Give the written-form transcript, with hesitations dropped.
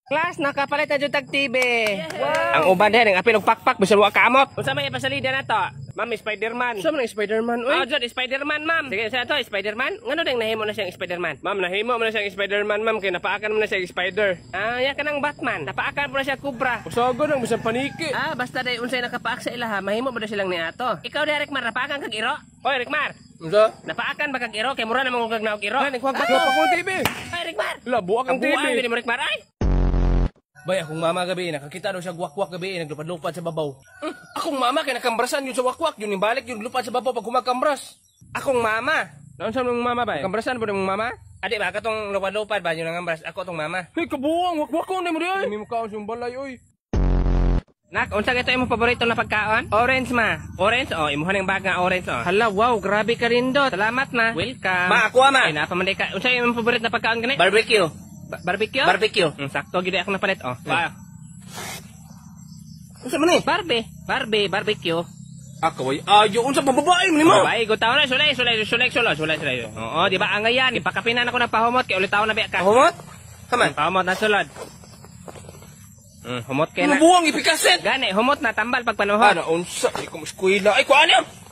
Class, nakapalit na tag TV. Wow. Ang uban din, ang apil og pakpak, bisan wa kaamot. Unsa may ipasalida na to? Ma'am, Spider-Man. Sa man Spider-Man, oy. Oh, Jod, Spider-Man, ma'am. Sige, sa to, Spider-Man. Ngano ding nahimo na siyang Spider-Man? Ma'am, nahimo mo na siyang Spider-Man, ma'am, kay napaakan mo na siyang Spider. Ah, ya ka ng Batman. Napaakan mo na siya Cobra. Usago nang bisan paniki. Ah, basta day unsay nakapaak sa ilaha, mahimo mo na silang niato. Ikaw di Rekmar, napaakan kag iro? Oy, Rekmar. Unsa? Napaakan ba kag iro? Kay mura na mong kag naog iro. Ay, nagkuha pa ko ng TV. Ay, Rekmar. La, buwak ang Ang buhay, TV. hindi mo Rekmar, ay. Bay, akong mama gabi, nakakita daw siya guwak-guwak gabi, naglupad-lupad sa babaw. Akong mama, kaya nakambrasan yun sa wakwak, yun yung balik, yun lupad sa babaw pag kumakambras. Akong mama. Naon sa mong mama ba? Kambrasan po ng mong mama? Adi ba katong lupad-lupad ba yun ang ambras? Ako tong mama. Hey, kabuang, wakwak ko na mo rin. Hindi mo kaon siyang balay, oy. Nak, unsa gito imong paborito na pagkaon? Orange ma. Orange oh, imuhan ang bag nga orange oh. Hala, wow, grabe ka rin dot. Salamat ma. Welcome. Ma, ako ma. Ay, napamanday ka. Unsa imong paborito na pagkaon gani? Barbecue. Barbecue? Barbecue. Sakto gid ako napalit oh. Wow. Unsa man eh? Barbecue. Ako ay ayo unsa bababae mo ni mo? Bay, gutaw na sulay. Oo, di ba angayan? Ipakapinan ako ng pahumot kay ulitaw na biya ka. Humot? Kaman. Pahumot na sulod. Humot kay na. Buwang ipikaset. Gani, humot na tambal pag panuhot. Ano unsa? Ay ko muskwila. Ay ko ano?